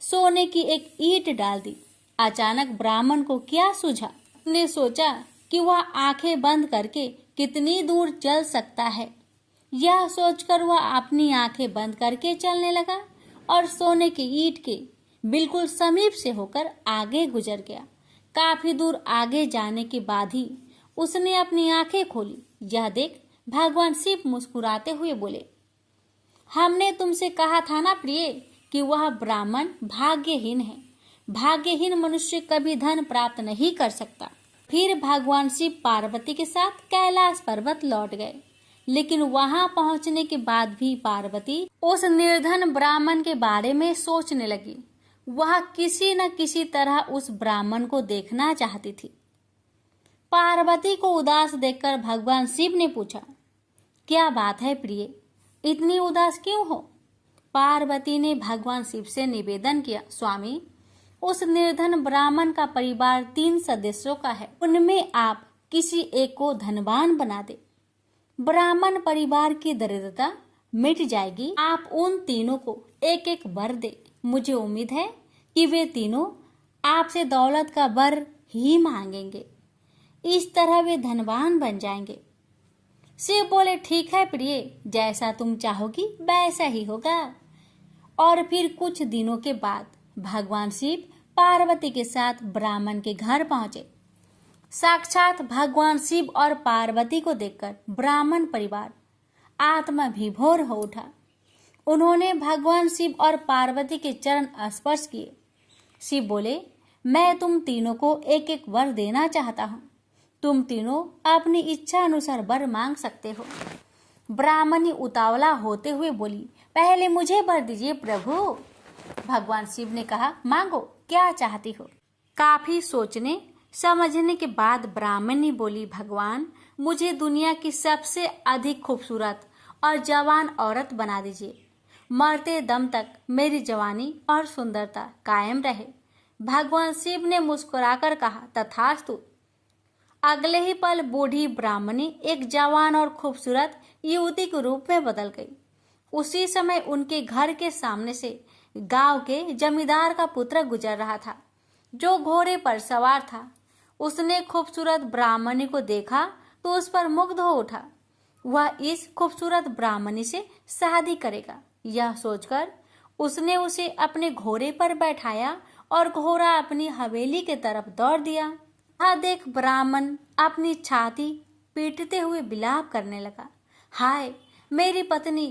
सोने की एक ईंट डाल दी। अचानक ब्राह्मण को क्या सूझा? उसने सोचा कि वह आंखें बंद करके कितनी दूर चल सकता है। यह सोचकर वह अपनी आंखें बंद करके चलने लगा और सोने की ईंट के बिल्कुल समीप से होकर आगे गुजर गया। काफी दूर आगे जाने के बाद ही उसने अपनी आंखें खोली। यह देख भगवान शिव मुस्कुराते हुए बोले, हमने तुमसे कहा था ना प्रिय कि वह ब्राह्मण भाग्यहीन है। भाग्यहीन मनुष्य कभी धन प्राप्त नहीं कर सकता। फिर भगवान शिव पार्वती के साथ कैलाश पर्वत लौट गए। लेकिन वहां पहुंचने के बाद भी पार्वती उस निर्धन ब्राह्मण के बारे में सोचने लगी। वह किसी न किसी तरह उस ब्राह्मण को देखना चाहती थी। पार्वती को उदास देखकर भगवान शिव ने पूछा, क्या बात है प्रिय, इतनी उदास क्यों हो? पार्वती ने भगवान शिव से निवेदन किया, स्वामी, उस निर्धन ब्राह्मण का परिवार 3 सदस्यों का है। उनमें आप किसी एक को धनवान बना दे। ब्राह्मण परिवार की दरिद्रता मिट जाएगी। आप उन तीनों को एक एक वर दे। मुझे उम्मीद है कि वे तीनों आपसे दौलत का वर ही मांगेंगे। इस तरह वे धनवान बन जाएंगे। शिव बोले, ठीक है प्रिय, जैसा तुम चाहोगी वैसा ही होगा। और फिर कुछ दिनों के बाद भगवान शिव पार्वती के साथ ब्राह्मण के घर पहुंचे। साक्षात भगवान शिव और पार्वती को देखकर ब्राह्मण परिवार आत्मा विभोर हो उठा। उन्होंने भगवान शिव और पार्वती के चरण स्पर्श किए। शिव बोले, मैं तुम तीनों को एक एक वर देना चाहता हूँ। तुम तीनों अपनी इच्छा अनुसार वर मांग सकते हो। ब्राह्मणी उतावला होते हुए बोली, पहले मुझे वर दीजिए प्रभु। भगवान शिव ने कहा, मांगो, क्या चाहती हो? काफी सोचने समझने के बाद ब्राह्मणी बोली, भगवान, मुझे दुनिया की सबसे अधिक खूबसूरत और जवान औरत बना दीजिए। मरते दम तक मेरी जवानी और सुंदरता कायम रहे। भगवान शिव ने मुस्कुराकर कहा, तथास्तु। अगले ही पल बूढ़ी ब्राह्मणी एक जवान और खूबसूरत युवती के रूप में बदल गई। उसी समय उनके घर के सामने से गांव के जमींदार का पुत्र गुजर रहा था, जो घोड़े पर सवार था। उसने खूबसूरत ब्राह्मणी को देखा तो उस पर मुग्ध हो उठा। वह इस खूबसूरत ब्राह्मणी से शादी करेगा। यह सोचकर उसने उसे अपने घोड़े पर बैठाया और घोड़ा अपनी हवेली के तरफ दौड़ दिया। यह देख ब्राह्मण अपनी छाती पीटते हुए विलाप करने लगा, हाय मेरी पत्नी,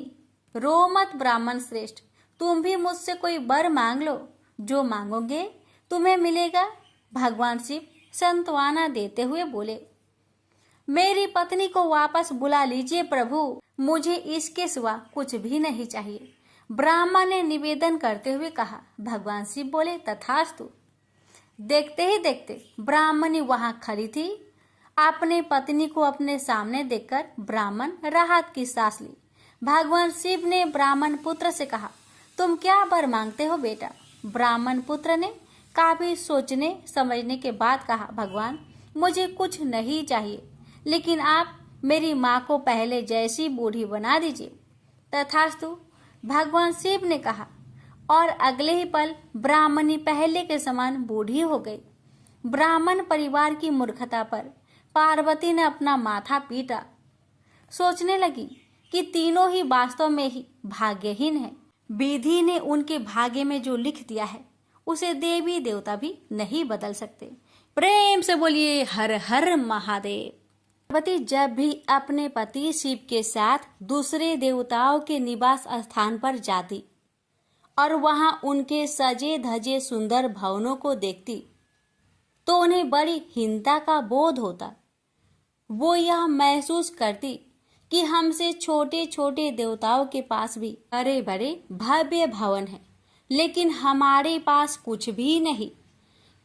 रो मत ब्राह्मण श्रेष्ठ, तुम भी मुझसे कोई वर मांग लो, जो मांगोगे तुम्हें मिलेगा। भगवान शिव सांत्वना देते हुए बोले, मेरी पत्नी को वापस बुला लीजिए प्रभु, मुझे इसके सिवा कुछ भी नहीं चाहिए। ब्राह्मण ने निवेदन करते हुए कहा। भगवान शिव बोले, तथास्तु। देखते ही देखते ब्राह्मणी वहां खड़ी थी। अपने पत्नी को अपने सामने देखकर ब्राह्मण राहत की सांस ली। भगवान शिव ने ब्राह्मण पुत्र से कहा, तुम क्या वर मांगते हो बेटा? ब्राह्मण पुत्र ने काफी सोचने समझने के बाद कहा, भगवान, मुझे कुछ नहीं चाहिए, लेकिन आप मेरी माँ को पहले जैसी बूढ़ी बना दीजिए। तथास्तु, भगवान शिव ने कहा, और अगले ही पल ब्राह्मणी पहले के समान बूढ़ी हो गई। ब्राह्मण परिवार की मूर्खता पर पार्वती ने अपना माथा पीटा। सोचने लगी कि तीनों ही वास्तव में ही भाग्यहीन है। विधि ने उनके भाग्य में जो लिख दिया है उसे देवी देवता भी नहीं बदल सकते। प्रेम से बोलिए हर हर महादेव। पार्वती जब भी अपने पति शिव के साथ दूसरे देवताओं के निवास स्थान पर जाती और वहां उनके सजे धजे सुंदर भवनों को देखती तो उन्हें बड़ी हीनता का बोध होता। वो यह महसूस करती कि हमसे छोटे छोटे देवताओं के पास भी बड़े बड़े भव्य भवन हैं, लेकिन हमारे पास कुछ भी नहीं।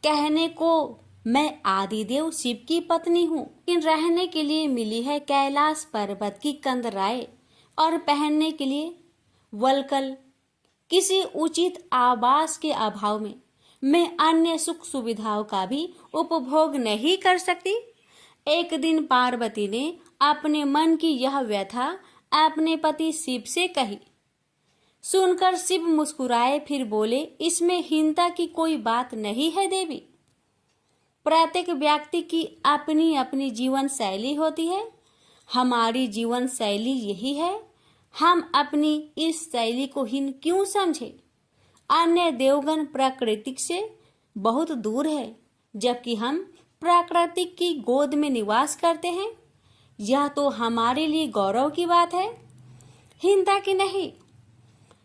कहने को मैं आदिदेव शिव की पत्नी हूँ, लेकिन रहने के लिए मिली है कैलाश पर्वत की कंदराएं और पहनने के लिए वल्कल। किसी उचित आवास के अभाव में मैं अन्य सुख सुविधाओं का भी उपभोग नहीं कर सकती। एक दिन पार्वती ने अपने मन की यह व्यथा अपने पति शिव से कही। सुनकर शिव मुस्कुराए, फिर बोले, इसमें हीनता की कोई बात नहीं है देवी। प्रत्येक व्यक्ति की अपनी अपनी जीवन शैली होती है। हमारी जीवन शैली यही है। हम अपनी इस शैली को हीन क्यों समझे? अन्य देवगण प्राकृतिक से बहुत दूर है, जबकि हम प्राकृतिक की गोद में निवास करते हैं। यह तो हमारे लिए गौरव की बात है, हीनता की नहीं।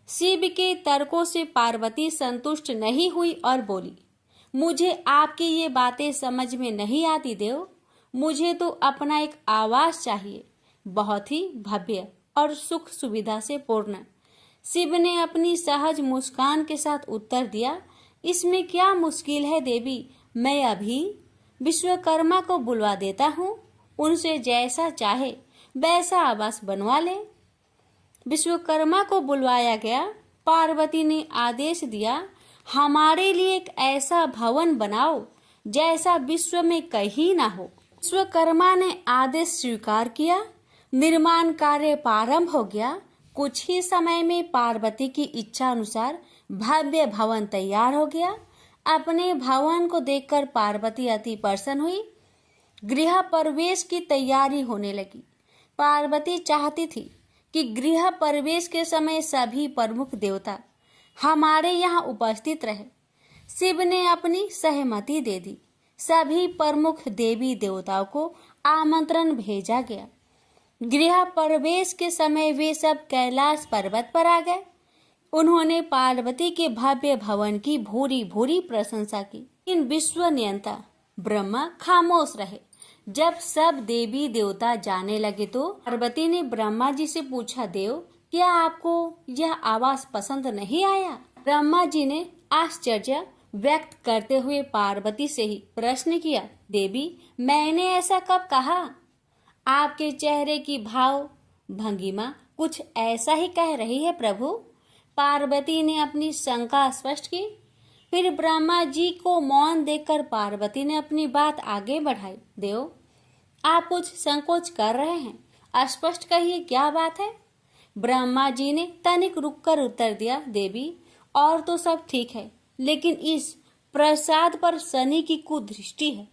शिव के तर्कों से पार्वती संतुष्ट नहीं हुई और बोली, मुझे आपकी ये बातें समझ में नहीं आती देव। मुझे तो अपना एक आवास चाहिए, बहुत ही भव्य और सुख सुविधा से पूर्ण। शिव ने अपनी सहज मुस्कान के साथ उत्तर दिया, इसमें क्या मुश्किल है देवी। मैं अभी विश्वकर्मा को बुलवा देता हूँ, उनसे जैसा चाहे वैसा आवास बनवा ले। विश्वकर्मा को बुलवाया गया। पार्वती ने आदेश दिया, हमारे लिए एक ऐसा भवन बनाओ जैसा विश्व में कहीं ना हो। विश्वकर्मा ने आदेश स्वीकार किया। निर्माण कार्य प्रारंभ हो गया। कुछ ही समय में पार्वती की इच्छा अनुसार भव्य भवन तैयार हो गया। अपने भवन को देखकर पार्वती अति प्रसन्न हुई। गृह प्रवेश की तैयारी होने लगी। पार्वती चाहती थी कि गृह प्रवेश के समय सभी प्रमुख देवता हमारे यहाँ उपस्थित रहे। शिव ने अपनी सहमति दे दी। सभी प्रमुख देवी देवताओं को आमंत्रण भेजा गया। गृह प्रवेश के समय वे सब कैलाश पर्वत पर आ गए। उन्होंने पार्वती के भव्य भवन की भूरी भूरी प्रशंसा की। इन विश्व नियंता ब्रह्मा खामोश रहे। जब सब देवी देवता जाने लगे तो पार्वती ने ब्रह्मा जी से पूछा, देव, क्या आपको यह आवास पसंद नहीं आया? ब्रह्मा जी ने आश्चर्य व्यक्त करते हुए पार्वती से ही प्रश्न किया, देवी, मैंने ऐसा कब कहा? आपके चेहरे की भाव भंगिमा कुछ ऐसा ही कह रही है प्रभु। पार्वती ने अपनी शंका स्पष्ट की। फिर ब्रह्मा जी को मौन देखकर पार्वती ने अपनी बात आगे बढ़ाई। देव, आप कुछ संकोच कर रहे हैं, स्पष्ट कहिए क्या बात है? ब्रह्मा जी ने तनिक रुककर उत्तर दिया, देवी, और तो सब ठीक है, लेकिन इस प्रसाद पर शनि की कुदृष्टि है।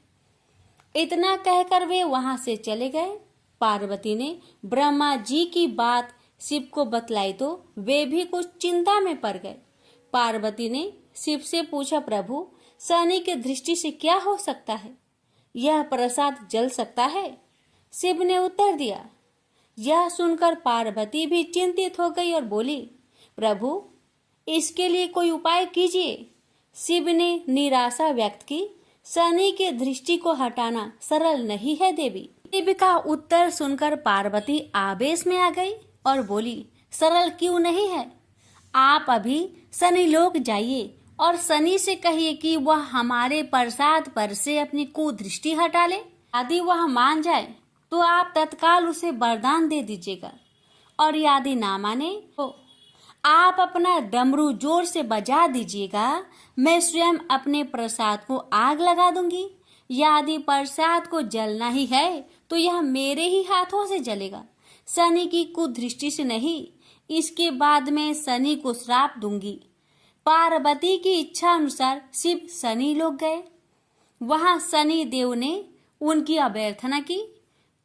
इतना कहकर वे वहां से चले गए। पार्वती ने ब्रह्मा जी की बात शिव को बतलाई तो वे भी कुछ चिंता में पड़ गए। पार्वती ने शिव से पूछा, प्रभु, शनि की दृष्टि से क्या हो सकता है? यह प्रसाद जल सकता है? शिव ने उत्तर दिया। यह सुनकर पार्वती भी चिंतित हो गई और बोली, प्रभु, इसके लिए कोई उपाय कीजिए। शिव ने निराशा व्यक्त की। शनि की दृष्टि को हटाना सरल नहीं है देवी। शिव का उत्तर सुनकर पार्वती आवेश में आ गई और बोली, सरल क्यों नहीं है? आप अभी शनि लोक जाइए और शनि से कहिए कि वह हमारे प्रसाद पर से अपनी कुदृष्टि हटा ले। यदि वह मान जाए तो आप तत्काल उसे वरदान दे दीजिएगा, और यदि ना माने तो आप अपना डमरू जोर से बजा दीजिएगा। मैं स्वयं अपने प्रसाद को आग लगा दूंगी। यदि प्रसाद को जलना ही है तो यह मेरे ही हाथों से जलेगा, शनि की कुदृष्टि से नहीं। इसके बाद मैं शनि को श्राप दूंगी। पार्वती की इच्छा अनुसार शिव शनि लोक गए। वहां शनि देव ने उनकी अभ्यर्थना की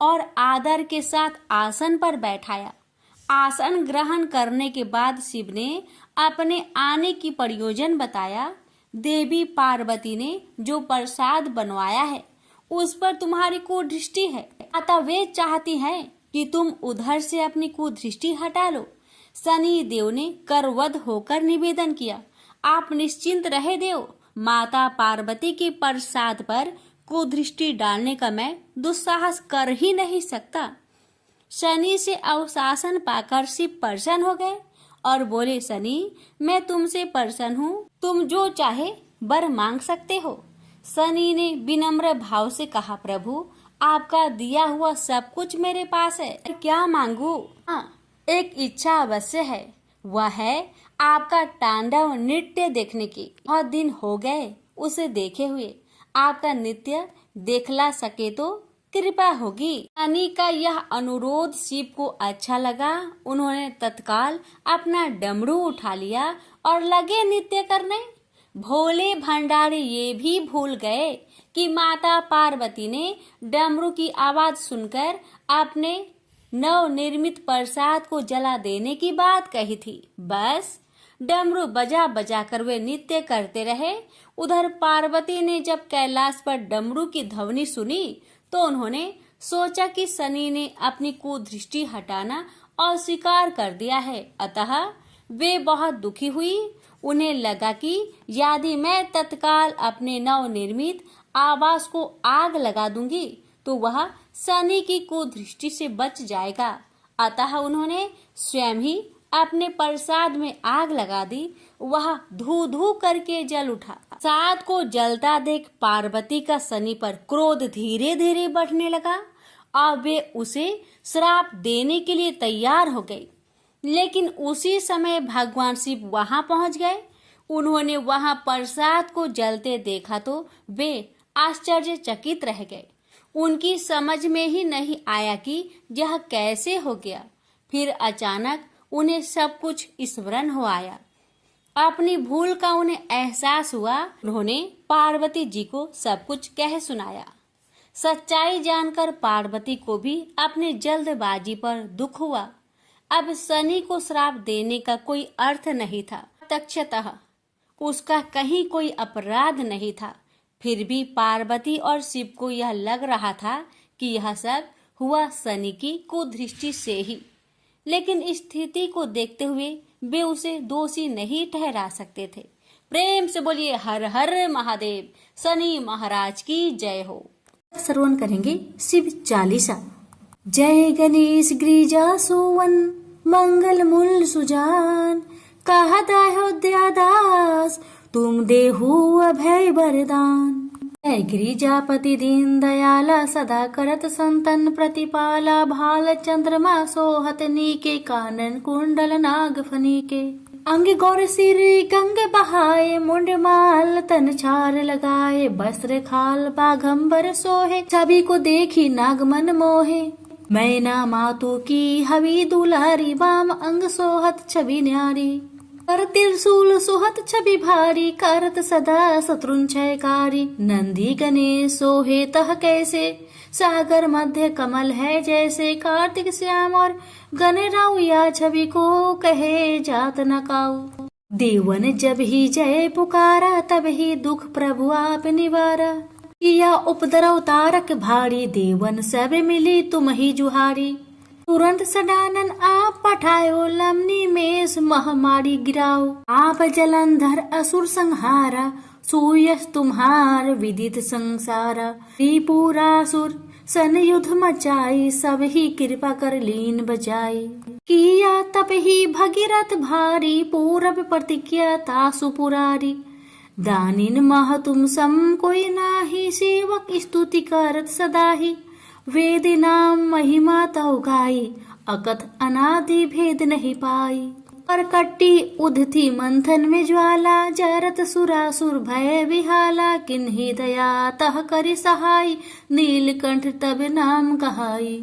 और आदर के साथ आसन पर बैठाया। आसन ग्रहण करने के बाद शिव ने अपने आने की प्रयोजन बताया। देवी पार्वती ने जो प्रसाद बनवाया है उस पर तुम्हारी कुदृष्टि है, अतः वे चाहती हैं कि तुम उधर से अपनी कुदृष्टि हटा लो। शनि देव ने करवध होकर निवेदन किया, आप निश्चिंत रहे देव, माता पार्वती के प्रसाद पर कुदृष्टि डालने का मैं दुस्साहस कर ही नहीं सकता। शनि से अवशासन पाकर शिव प्रसन्न हो गए और बोले, शनि मैं तुमसे प्रसन्न हूँ, तुम जो चाहे वर मांग सकते हो। शनि ने विनम्र भाव से कहा, प्रभु आपका दिया हुआ सब कुछ मेरे पास है, क्या मांगू? हाँ, एक इच्छा अवश्य है, वह है आपका तांडव नृत्य देखने की। बहुत दिन हो गए उसे देखे हुए, आपका नृत्य देखला सके तो कृपा होगी। शनि का यह अनुरोध शिव को अच्छा लगा। उन्होंने तत्काल अपना डमरू उठा लिया और लगे नृत्य करने। भोले भंडारी ये भी भूल गए कि माता पार्वती ने डमरू की आवाज सुनकर अपने नव निर्मित प्रसाद को जला देने की बात कही थी। बस डमरू बजा बजा कर वे नृत्य करते रहे। उधर पार्वती ने जब कैलाश पर डमरू की ध्वनि सुनी तो उन्होंने सोचा कि शनि ने अपनी कुदृष्टि हटाना अस्वीकार कर दिया है, अतः वे बहुत दुखी हुई। उन्हें लगा कि यदि मैं तत्काल अपने नव निर्मित आवास को आग लगा दूंगी तो वह शनि की कुदृष्टि से बच जाएगा। अतः उन्होंने स्वयं ही अपने प्रसाद में आग लगा दी। वह धू धू करके जल उठा। प्रसाद को जलता देख पार्वती का शनि पर क्रोध धीरे धीरे बढ़ने लगा और वे उसे श्राप देने के लिए तैयार हो गए। लेकिन उसी समय भगवान शिव वहां पहुंच गए। उन्होंने वहां प्रसाद को जलते देखा तो वे आश्चर्यचकित रह गए। उनकी समझ में ही नहीं आया कि यह कैसे हो गया। फिर अचानक उन्हें सब कुछ स्मरण हो आया। अपनी भूल का उन्हें एहसास हुआ। उन्होंने पार्वती जी को सब कुछ कह सुनाया। सच्चाई जानकर पार्वती को भी अपनी जल्दबाजी पर दुख हुआ। अब शनि को श्राप देने का कोई अर्थ नहीं था। प्रत्यक्षतः उसका कहीं कोई अपराध नहीं था। फिर भी पार्वती और शिव को यह लग रहा था कि यह सब हुआ शनि की कुदृष्टि से ही। लेकिन स्थिति को देखते हुए वे उसे दोषी नहीं ठहरा सकते थे। प्रेम से बोलिए हर हर महादेव, शनि महाराज की जय हो। श्रवण करेंगे शिव चालीसा। जय गणेश गिरिजा सोवन, मंगल मूल सुजान, कहत अयोध्या दास, तुम देहु अभय वरदान। जय गिरिजापति दीन दयाला, सदा करत संतन प्रतिपाला, भाल चंद्रमा सोहत नीके, कानन कुंडल नाग फनीके। अंग गौर सिर गंग बहाए, मुंड माल तन चार लगाए, वस्त्र खाल बाघंबर सोहे, छवि को देखी नाग मन मोहे। मैना मातु की हवी दुलारी, वाम अंग सोहत छवि न्यारी, कर त्रिशूल सोहत छवि भारी, करत सदा शत्रुन क्षयकारी। नंदी गणेश सोहे तह कैसे, सागर मध्य कमल है जैसे, कार्तिक श्याम और गणराउ या छवि को कहे जात न काऊ। देवन जब ही जय पुकारा, तब ही दुख प्रभु आप निवारा, किया उपद्रव तारक भारी, देवन सब मिली तुम ही जुहारी। तुरंत सडानन आप पठायो, लमनी मेष महामारी गिराओ, आप जलंधर असुर संहारा, सूयस तुम्हार विदित संसारा। त्रिपुरासुर सन युद्ध मचाई, सब ही कृपा कर लीन बजाई, किया तप ही भगीरथ भारी, पूरब प्रतिज्ञा तासु पुरारी। दानिन मह तुम सम कोई नाही, सेवक स्तुति करत सदाही, वेद नाम महिमा तौ गाई, अकथ अनादि भेद नहीं पाई। करकट्टी उधती मंथन में ज्वाला, जरत सुरासुर भय विहाला, किन्ही दया तह करि सहाय, नीलकंठ तब नाम कहाई।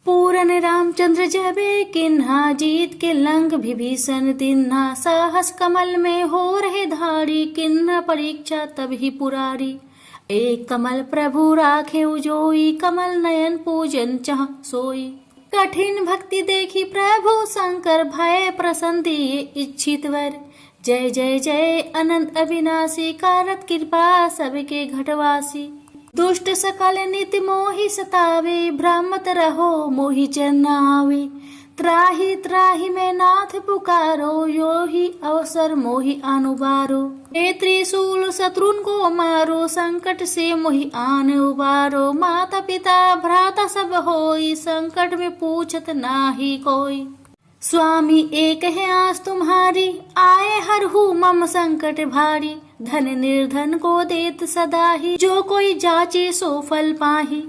पूरन रामचंद्र जबे किन्हा, जीत के लंक विभीषण तिन्हा, साहस कमल में हो रहे धारी, किन्हा परीक्षा तब ही पुरारी। एक कमल प्रभु राखे उजोई, कमल नयन पूजन चाह सोई। कठिन भक्ति देखी प्रभु शंकर, भय प्रसन्न दिए इच्छित वर। जय जय जय अनंत अविनाशी, कारत कृपा सबके घटवासी। दुष्ट सकल नित मोहि सतावे, भ्रमत रहो मोहि चरनावे, त्राहि त्राहि मैं नाथ पुकारो, यो ही अवसर मोहि अनुबारो। हे त्रिशूल शत्रुन को मारो, संकट से मोहि आन उबारो। माता पिता भ्राता सब होई, संकट में पूछत नाही कोई। स्वामी एक है आस तुम्हारी, आए हरहु मम संकट भारी। धन निर्धन को देत सदा ही, जो कोई जाचे सो फल पाही।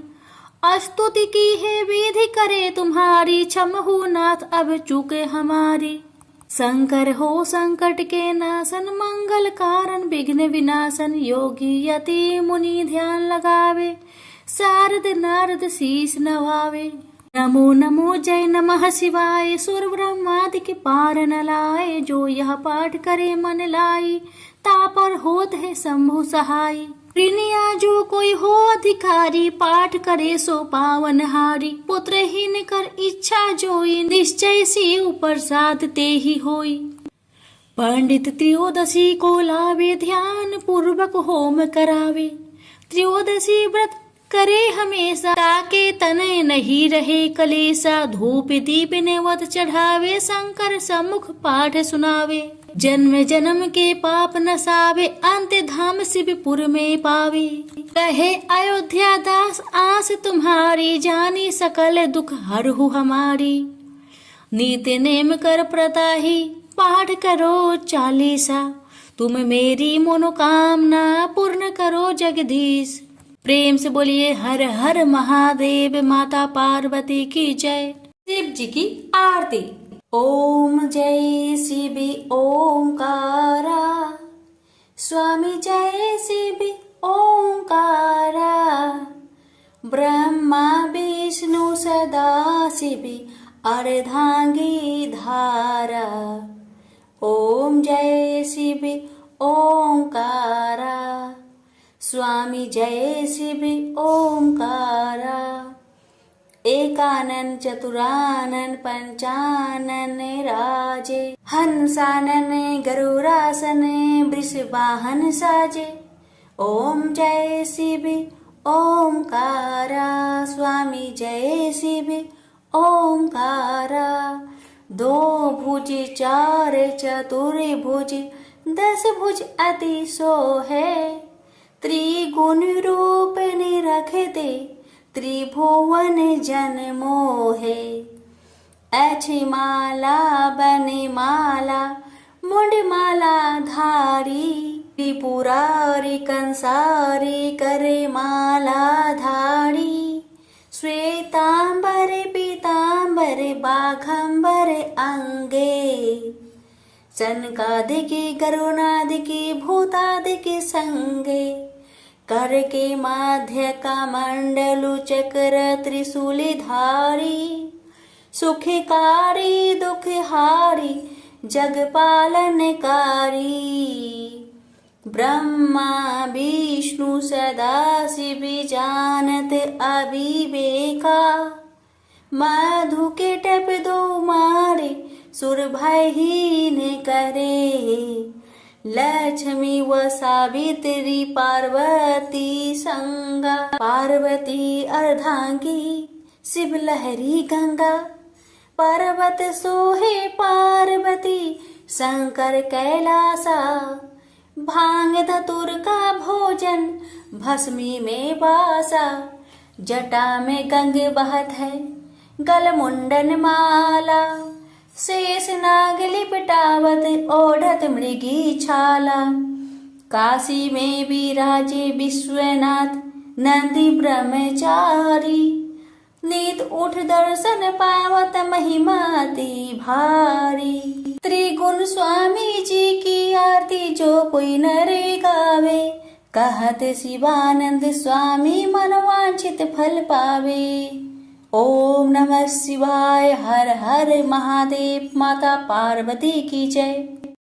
स्तुति की है विधि करे तुम्हारी, क्षमहु नाथ अब चूके हमारी। शंकर हो संकट के नाशन, मंगल कारण विघ्न विनाशन। योगी यति मुनि ध्यान लगावे, शारद नारद शीस नवावे। नमो नमो जय नमः शिवाय, सुर ब्रह्मादि के पार न लाए। जो यह पाठ करे मन लाई, तापर होत है शंभु सहाय। प्रिनिया जो कोई हो अधिकारी, पाठ करे सो पावन हारी। पुत्रहीन कर इच्छा जोई, निश्चय से ऊपर साध ते ही होई। पंडित त्रयोदशी को लावे, ध्यान पूर्वक होम करावे। त्रयोदशी व्रत करे हमेशा, ताके तनय नहीं रहे कलेसा। धूप दीप नेवत चढ़ावे, शंकर सम्मुख पाठ सुनावे। जन्म जन्म के पाप नसावे, अंत धाम शिवपुर में पावे। कहे अयोध्या दास आस तुम्हारी, जानी सकल दुख हरहु हमारी। नीति नेम कर प्रताही, पाठ करो चालीसा। तुम मेरी मनोकामना पूर्ण करो जगदीश। प्रेम से बोलिए हर हर महादेव। माता पार्वती की जय। शिव जी की आरती। ओम जय शिव ओंकारा, स्वामी जय शिव ओंकारा। ब्रह्मा विष्णु सदा शिव, अर्धांगी धारा। ओम जय शिव ओंकारा, स्वामी जय शिव ओंकारा। एकानन चतुरानन पंचानन राजे, हंसानन गरुड़ासन वृषवाहन साजे। ओम जय शिव ओंकारा, स्वामी जय शिव ओंकारा। दो भुज चार चतुर्भुज, 10 भुज अति सोहे। त्रिगुण रूप निरखते, त्रिभुवन जन मोहे। ऐछि माला बने माला, मुंड माला धारी। त्रिपुरारी कंसारी, करे माला धारी। श्वेतांबर पीतांबर, बाघंबर अंगे। सनकादिकी गरुणादिकी, भूतादिकी संगे। कर के माध्य का मंडलु चक्र, त्रिशूली धारी। सुखकारी दुखहारी, जगपालनकारी। ब्रह्मा विष्णु सदा शिव, जानत अविवेका। मधु के टप दो मारे, सुर भयहीन करे। लक्ष्मी व सावित्री पार्वती संगा। पार्वती अर्धांगी, शिव लहरी गंगा। पर्वत सोहे पार्वती, शंकर कैलासा। भांग धतुर का भोजन, भस्मी में बासा। जटा में गंग बहत है, गल मुंडन माला। शेष नाग लिपटावत, ओढ़त मृगी छाला। काशी में विराजे विश्वनाथ, नंदी ब्रह्मचारी। नीत उठ दर्शन पावत, महिमाति भारी। त्रिगुण स्वामी जी की आरती, जो कोई नरे गावे। कहत शिवानंद स्वामी, मनवांछित फल पावे। ओम नमः शिवाय। हर हर महादेव। माता पार्वती की जय।